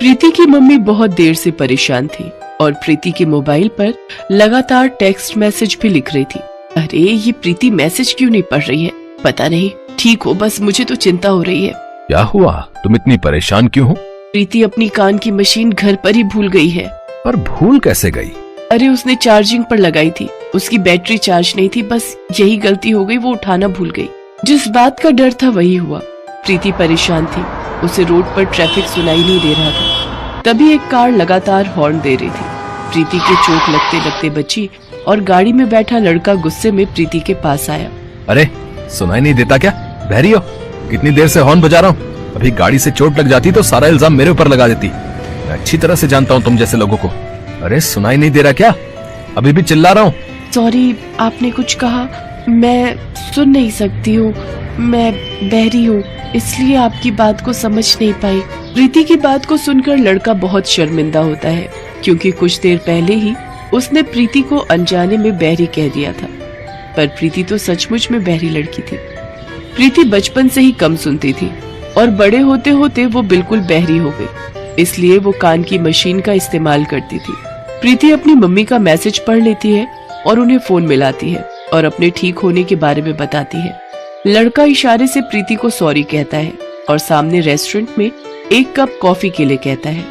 प्रीति की मम्मी बहुत देर से परेशान थी और प्रीति के मोबाइल पर लगातार टेक्स्ट मैसेज भी लिख रही थी। अरे ये प्रीति मैसेज क्यों नहीं पढ़ रही है? पता नहीं। ठीक हो, बस मुझे तो चिंता हो रही है। क्या हुआ? तुम इतनी परेशान क्यों हो? प्रीति अपनी कान की मशीन घर पर ही भूल गई है। पर भूल कैसे गई? अरे उसने चार्जिंग पर लगाई थी, उसकी बैटरी चार्ज नहीं थी, बस यही गलती हो गई, वो उठाना भूल गई। जिस बात का डर था वही हुआ। प्रीति परेशान थी, उसे रोड पर ट्रैफिक सुनाई नहीं दे रहा था। तभी एक कार लगातार हॉर्न दे रही थी। प्रीति के चोट लगते लगते बची और गाड़ी में बैठा लड़का गुस्से में प्रीति के पास आया। अरे सुनाई नहीं देता क्या? बहरी हो? कितनी देर से हॉर्न बजा रहा हूँ। अभी गाड़ी से चोट लग जाती तो सारा इल्जाम मेरे ऊपर लगा देती। मैं अच्छी तरह से जानता हूँ तुम जैसे लोगों को। अरे सुनाई नहीं दे रहा क्या? अभी भी चिल्ला रहा हूँ। सॉरी, आपने कुछ कहा? मैं सुन नहीं सकती हूँ, मैं बहरी हूँ, इसलिए आपकी बात को समझ नहीं पाई। प्रीति की बात को सुनकर लड़का बहुत शर्मिंदा होता है, क्योंकि कुछ देर पहले ही उसने प्रीति को अनजाने में बहरी कह दिया था। पर प्रीति तो सचमुच में बहरी लड़की थी। प्रीति बचपन से ही कम सुनती थी और बड़े होते होते वो बिल्कुल बहरी हो गई, इसलिए वो कान की मशीन का इस्तेमाल करती थी। प्रीति अपनी मम्मी का मैसेज पढ़ लेती है और उन्हें फोन मिलाती है और अपने ठीक होने के बारे में बताती है। लड़का इशारे से प्रीति को सॉरी कहता है और सामने रेस्टोरेंट में एक कप कॉफी के लिए कहता है।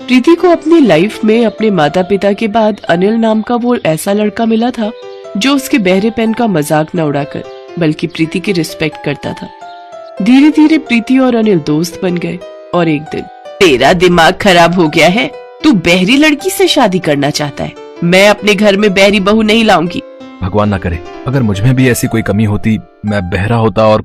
प्रीति को अपनी लाइफ में अपने माता पिता के बाद अनिल नाम का वो ऐसा लड़का मिला था जो उसके बहरेपन का मजाक न उड़ाकर बल्कि प्रीति की रिस्पेक्ट करता था। धीरे धीरे प्रीति और अनिल दोस्त बन गए और एक दिन, तेरा दिमाग खराब हो गया है, तू बहरी लड़की से शादी करना चाहता है? मैं अपने घर में बहरी बहू नहीं लाऊंगी। भगवान ना करे, अगर मुझ में भी ऐसी कोई कमी होती, मैं बहरा होता और